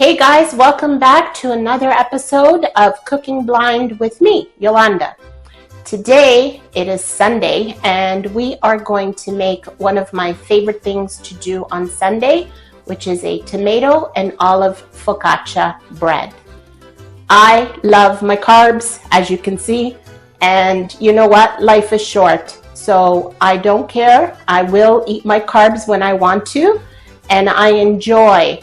Hey guys, welcome back to another episode of Cooking Blind with me, Yolanda. Today it is Sunday and we are going to make one of my favorite things to do on Sunday, which is a tomato and olive focaccia bread. I love my carbs, as you can see, and you know what? Life is short, so I don't care. I will eat my carbs when I want to, and I enjoy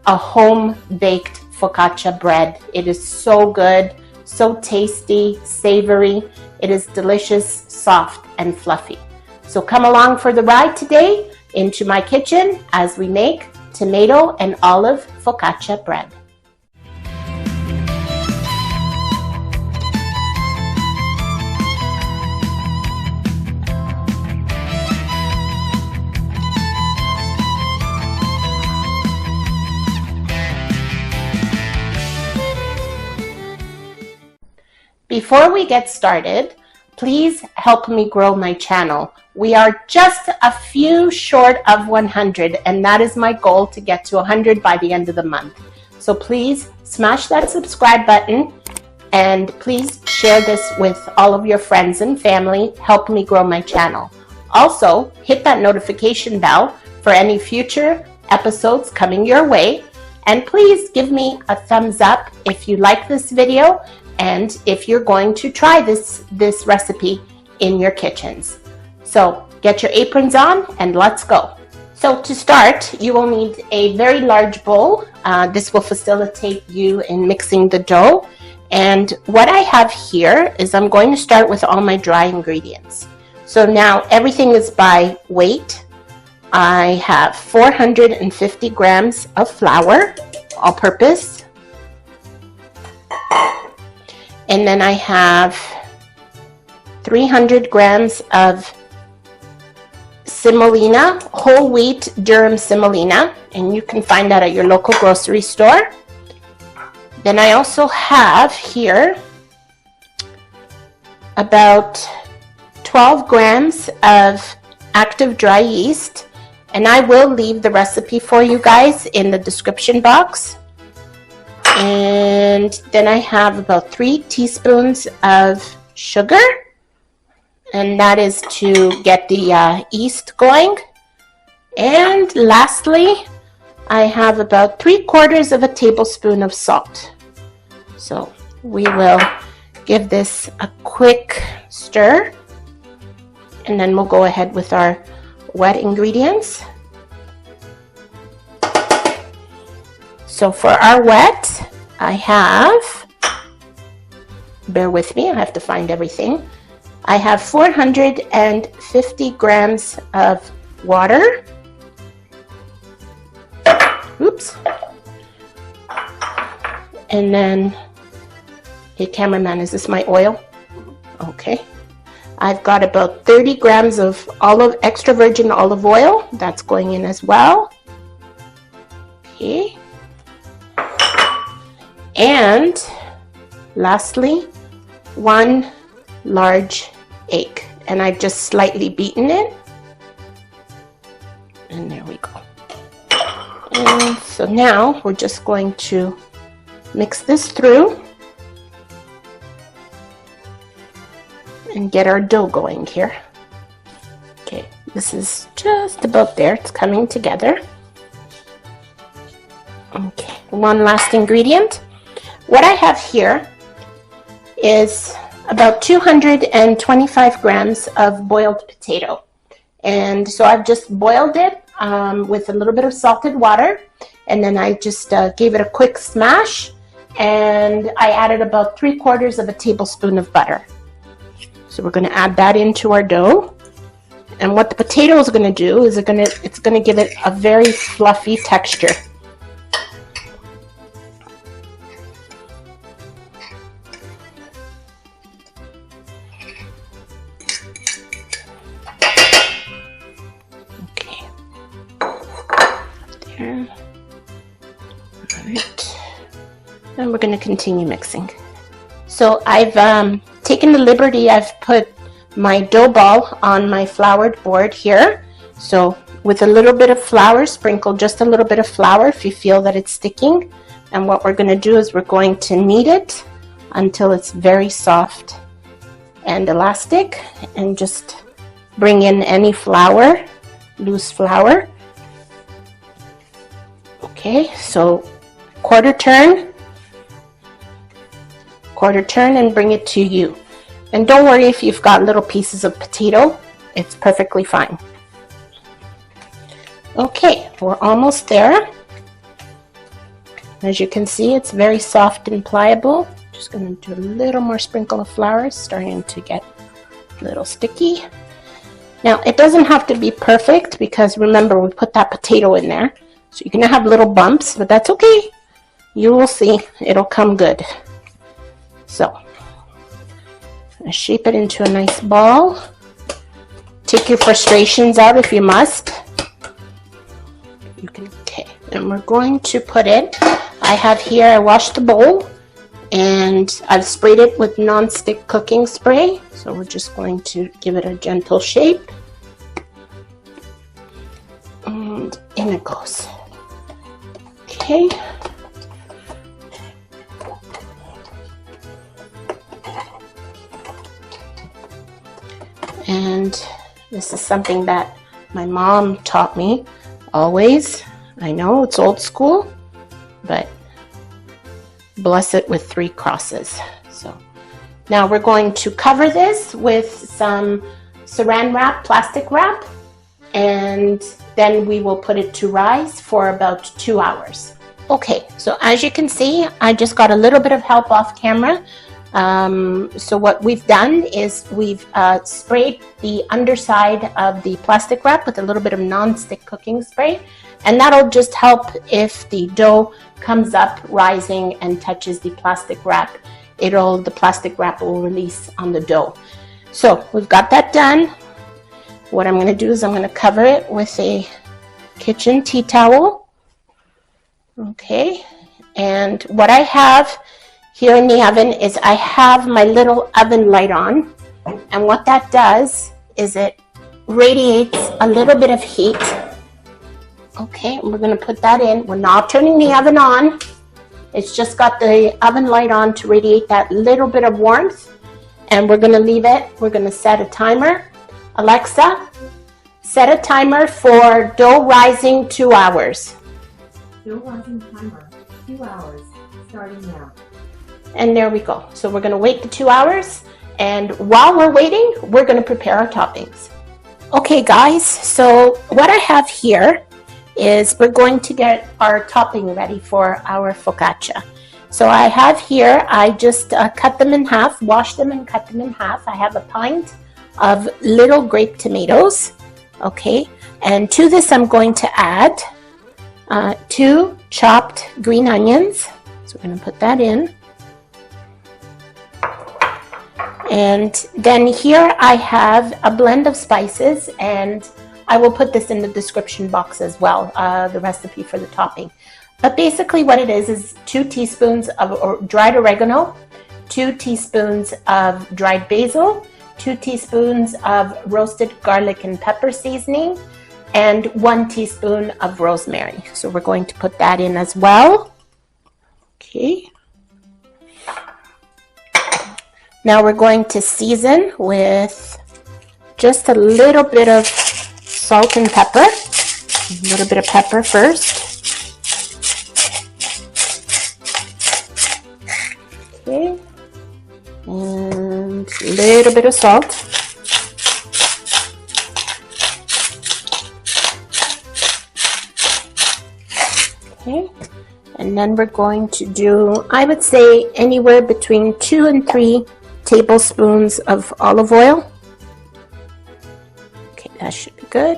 a home-baked focaccia bread. It is so good, so tasty, savory. It is delicious, soft, and fluffy. So come along for the ride today into my kitchen as we make tomato and olive focaccia bread. Before we get started, please help me grow my channel. We are just a few short of 100, and that is my goal, to get to 100 by the end of the month. So please smash that subscribe button and please share this with all of your friends and family. Help me grow my channel. Also, hit that notification bell for any future episodes coming your way. And please give me a thumbs up if you like this video and if you're going to try this recipe in your kitchens. So get your aprons on and let's go. So to start, you will need a very large bowl. This will facilitate you in mixing the dough. And what I have here is I'm going to start with all my dry ingredients. So now everything is by weight. I have 450 grams of flour, all-purpose. And then I have 300 grams of semolina, whole wheat durum semolina, and you can find that at your local grocery store. Then I also have here about 12 grams of active dry yeast, and I will leave the recipe for you guys in the description box. And then I have about 3 teaspoons of sugar, and that is to get the yeast going. And lastly, I have about 3/4 of a tablespoon of salt. So we will give this a quick stir, and then we'll go ahead with our wet ingredients. So for our wet, I have, bear with me, I have to find everything. I have 450 grams of water. Oops. And then, hey cameraman, is this my oil? Okay. I've got about 30 grams of extra virgin olive oil. That's going in as well. Okay. And lastly, 1 large egg, and I've just slightly beaten it, and there we go. And so now we're just going to mix this through and get our dough going here. Okay, this is just about there, it's coming together. Okay, one last ingredient. What I have here is about 225 grams of boiled potato. And so I've just boiled it with a little bit of salted water, and then I just gave it a quick smash, and I added about 3/4 of a tablespoon of butter. So we're going to add that into our dough. And what the potato is going to do is it's going to give it a very fluffy texture. Alright, and we're going to continue mixing. So I've taken the liberty, I've put my dough ball on my floured board here. So with a little bit of flour. Sprinkle just a little bit of flour if you feel that it's sticking. And what we're going to do is we're going to knead it until it's very soft and elastic, and just bring in any flour, loose flour. Okay, so quarter turn, and bring it to you. And don't worry if you've got little pieces of potato, it's perfectly fine. Okay, we're almost there. As you can see, it's very soft and pliable. Just going to do a little more sprinkle of flour. It's starting to get a little sticky. Now, it doesn't have to be perfect because remember, we put that potato in there. So you're going to have little bumps, but that's okay. You will see, it'll come good. So, shape it into a nice ball. Take your frustrations out if you must. You can, okay, and we're going to put it, I have here, I washed the bowl and I've sprayed it with non-stick cooking spray. So we're just going to give it a gentle shape. And in it goes. Okay. And this is something that my mom taught me always. I know it's old school, but bless it with 3 crosses. So now we're going to cover this with some saran wrap, plastic wrap, and then we will put it to rise for about 2 hours. Okay, so as you can see, I just got a little bit of help off camera. So what we've done is we've sprayed the underside of the plastic wrap with a little bit of non-stick cooking spray, and that'll just help if the dough comes up rising and touches the plastic wrap. The plastic wrap will release on the dough. So we've got that done. What I'm going to do is I'm going to cover it with a kitchen tea towel. Okay, and what I have here in the oven is I have my little oven light on, and what that does is it radiates a little bit of heat. Okay, and we're going to put that in. We're not turning the oven on. It's just got the oven light on to radiate that little bit of warmth, and we're going to leave it. We're going to set a timer. Alexa, set a timer for dough rising 2 hours. Dough rising timer, 2 hours, starting now. And there we go. So we're going to wait the 2 hours, and while we're waiting, we're going to prepare our toppings. Okay guys, so what I have here is we're going to get our topping ready for our focaccia. So I have here, I just cut them in half, washed them and cut them in half. I have a pint of little grape tomatoes, okay, and to this I'm going to add 2 chopped green onions. So we're going to put that in. And then here I have a blend of spices, and I will put this in the description box as well, the recipe for the topping. But basically what it is 2 teaspoons of dried oregano, 2 teaspoons of dried basil, 2 teaspoons of roasted garlic and pepper seasoning, and 1 teaspoon of rosemary. So we're going to put that in as well. Okay. Now we're going to season with just a little bit of salt and pepper. A little bit of pepper first. Okay. And a little bit of salt. Okay. And then we're going to do, I would say, anywhere between 2 and 3 tablespoons of olive oil. Okay, that should be good.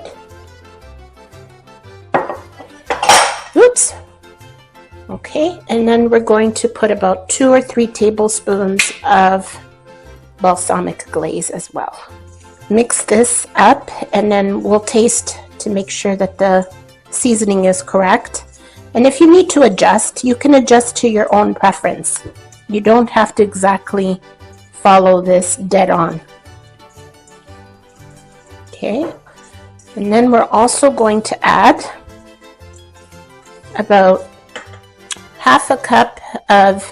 Oops. Okay, and then we're going to put about 2 or 3 tablespoons of balsamic glaze as well. Mix this up, and then we'll taste to make sure that the seasoning is correct. And if you need to adjust, you can adjust to your own preference. You don't have to exactly follow this dead on. Okay, And then we're also going to add about half a cup of,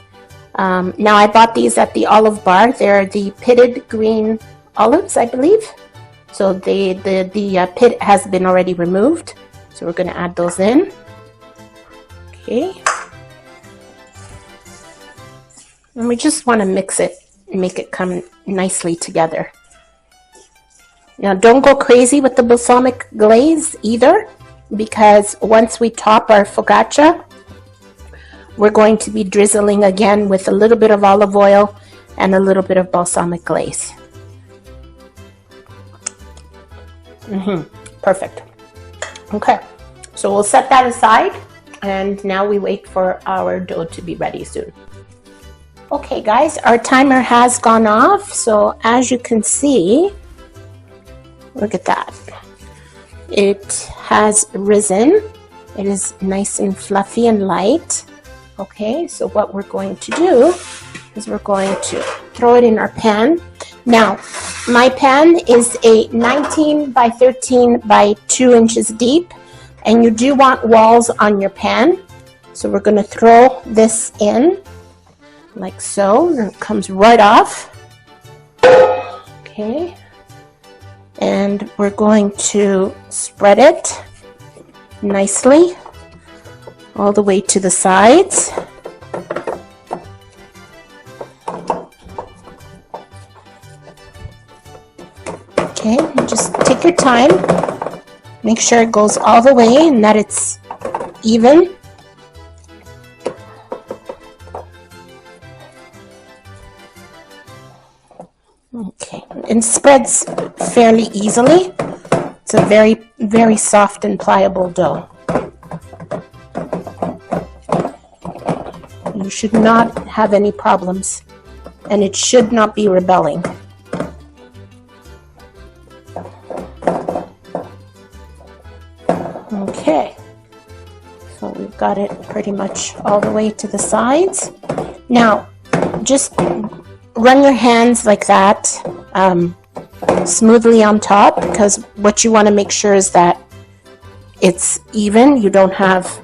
now I bought these at the olive bar. They're the pitted green olives, I believe. So the pit has been already removed. So we're going to add those in. Okay. And we just want to mix it and make it come nicely together. Now don't go crazy with the balsamic glaze either, because once we top our focaccia, we're going to be drizzling again with a little bit of olive oil and a little bit of balsamic glaze. Perfect. Okay, so we'll set that aside, and now we wait for our dough to be ready soon. Okay guys, our timer has gone off, so as you can see, look at that. It has risen. It is nice and fluffy and light. Okay, so what we're going to do is we're going to throw it in our pan. Now, my pan is a 19 by 13 by 2 inches deep, and you do want walls on your pan. So we're going to throw this in like so, and it comes right off. Okay. And we're going to spread it nicely all the way to the sides. Okay, just take your time. Make sure it goes all the way and that it's even. Okay, it spreads fairly easily. It's a very, very soft and pliable dough. You should not have any problems, and it should not be rebelling. Okay, so we've got it pretty much all the way to the sides. Now, just run your hands like that smoothly on top, because what you want to make sure is that it's even. You don't have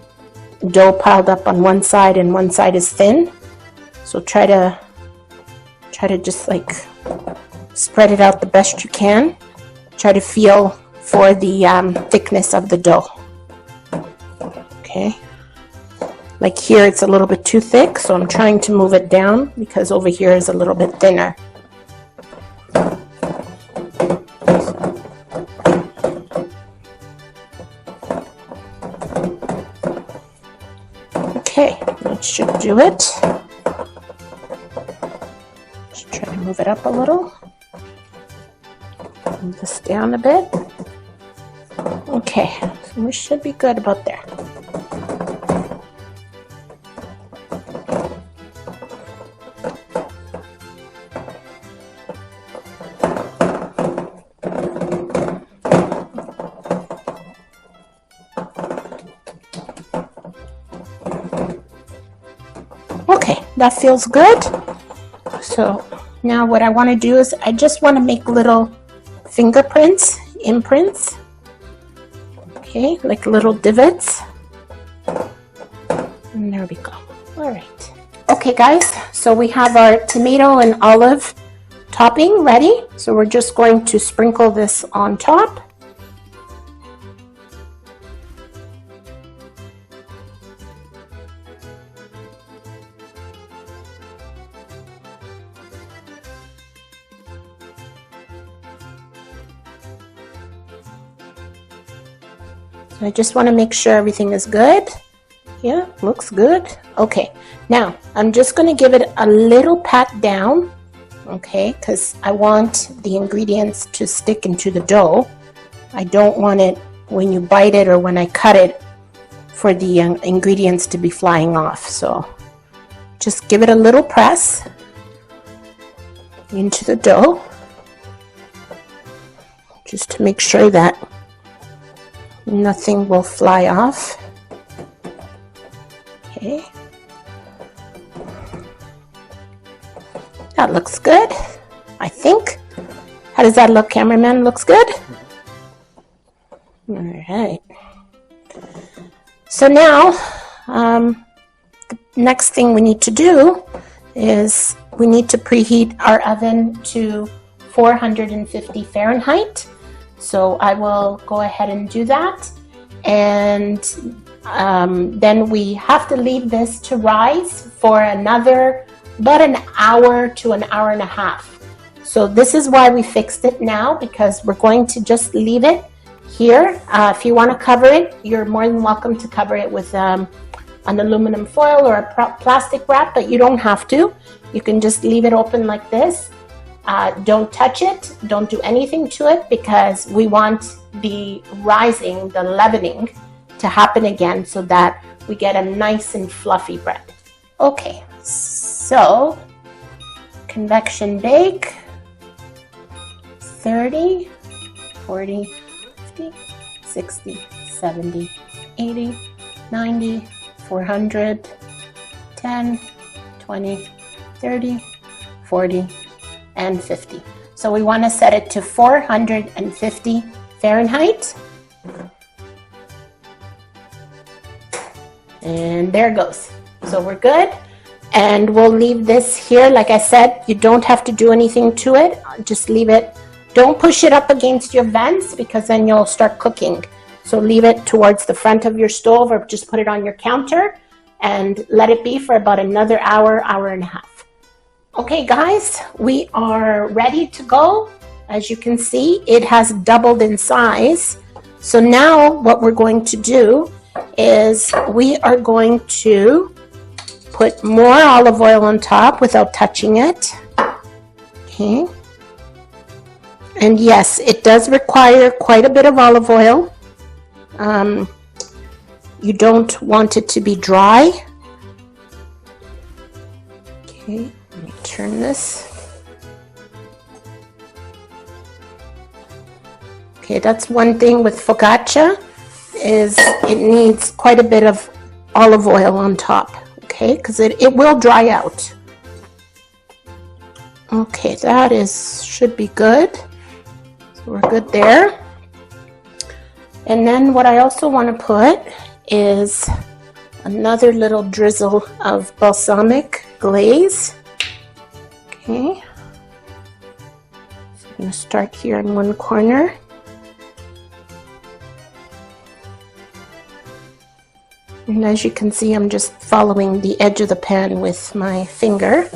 dough piled up on one side and one side is thin. So try to just like spread it out the best you can. Try to feel for the thickness of the dough. Okay. Like here it's a little bit too thick, so I'm trying to move it down because over here is a little bit thinner. Okay, that should do it. Just try to move it up a little. Move this down a bit. Okay, so we should be good about there. Okay, that feels good. So now what I want to do is I just want to make little fingerprints, imprints. Okay, like little divots. And there we go. All right. Okay guys, so we have our tomato and olive topping ready. So we're just going to sprinkle this on top. So I just want to make sure everything is good. Yeah, looks good. Okay, now I'm just going to give it a little pat down, okay, because I want the ingredients to stick into the dough. I don't want it when you bite it or when I cut it for the ingredients to be flying off. So just give it a little press into the dough just to make sure that nothing will fly off. Okay. That looks good, I think. How does that look, cameraman? Looks good? right. So now, the next thing we need to do is we need to preheat our oven to 450 Fahrenheit. So I will go ahead and do that. And then we have to leave this to rise for about an hour to an hour and a half. So this is why we fixed it now, because we're going to just leave it here. If you want to cover it, you're more than welcome to cover it with an aluminum foil or a plastic wrap, but you don't have to. You can just leave it open like this. Don't touch it. Don't do anything to it, because we want the rising, the leavening, to happen again so that we get a nice and fluffy bread. Okay, so convection bake, 30, 40, 50, 60, 70, 80, 90, 400, 10, 20, 30, 40, and 50. So we want to set it to 450 Fahrenheit. And there it goes. So we're good. And we'll leave this here. Like I said, you don't have to do anything to it. Just leave it. Don't push it up against your vents, because then you'll start cooking. So leave it towards the front of your stove, or just put it on your counter and let it be for about another hour, hour and a half. Okay guys, we are ready to go. As you can see, it has doubled in size. So now what we're going to do is we are going to put more olive oil on top without touching it. Okay. And yes, it does require quite a bit of olive oil. You don't want it to be dry. Okay, let me turn this. Okay, that's one thing with focaccia, is it needs quite a bit of olive oil on top, okay, because it will dry out. Okay, that should be good. So we're good there. And then what I also want to put is another little drizzle of balsamic glaze. Okay. So I'm going to start here in one corner. And as you can see, I'm just following the edge of the pan with my finger.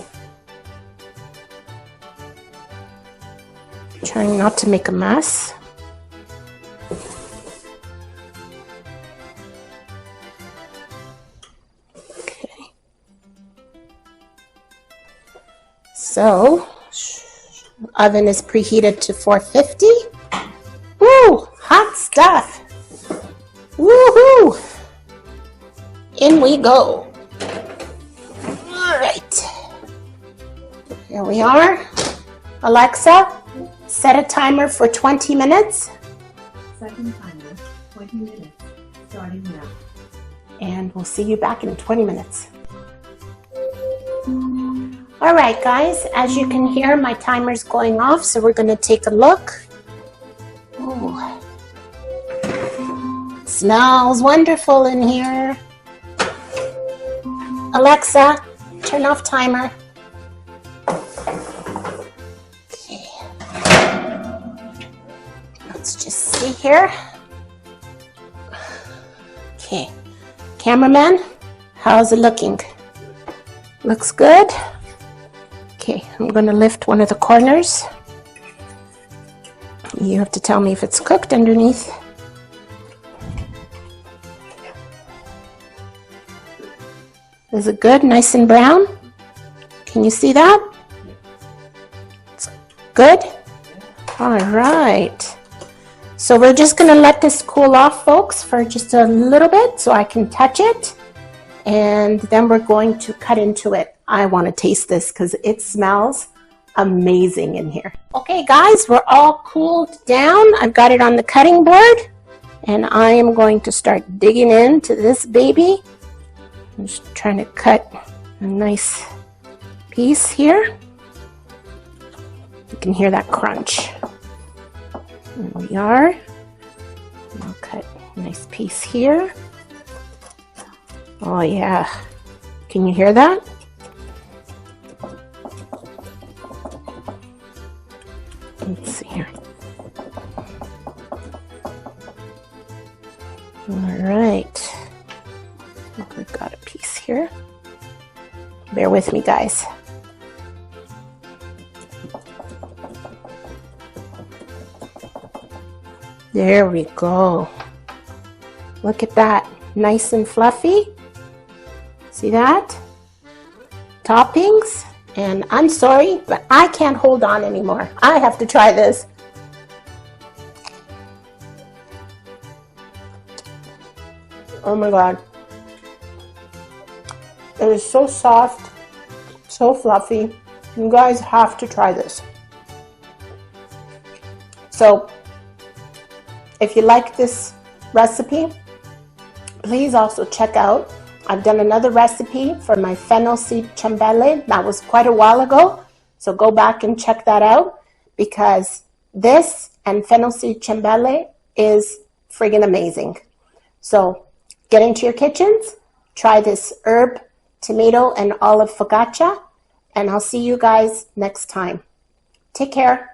Trying not to make a mess. Okay. So, oven is preheated to 450. Woo! Hot stuff! Woohoo! In we go. All right. Here we are. Alexa, set a timer for 20 minutes. Second timer, 20 minutes, starting now. And we'll see you back in 20 minutes. All right, guys, as you can hear, my timer's going off, so we're gonna take a look. Ooh. It smells wonderful in here. Alexa, turn off timer. Okay. Let's just see here. Okay. Cameraman, how's it looking? Looks good. Okay, I'm going to lift one of the corners. You have to tell me if it's cooked underneath. Is it good, nice and brown? Can you see that? It's good? All right. So we're just gonna let this cool off, folks, for just a little bit so I can touch it. And then we're going to cut into it. I wanna taste this because it smells amazing in here. Okay guys, we're all cooled down. I've got it on the cutting board and I am going to start digging into this baby. I'm just trying to cut a nice piece here. You can hear that crunch. There we are. I'll cut Nice piece here. Oh yeah. Can you hear that? Let's see here. All right. We've got a piece here. Bear with me, guys. There we go. Look at that. Nice and fluffy. See that? Toppings. And I'm sorry, but I can't hold on anymore. I have to try this. Oh my God. It is so soft, so fluffy. You guys have to try this. So, if you like this recipe, please also check out, I've done another recipe for my fennel seed ciambelle. That was quite a while ago. So go back and check that out, because this and fennel seed ciambelle is friggin' amazing. So get into your kitchens, try this herb, tomato, and olive focaccia, and I'll see you guys next time. Take care.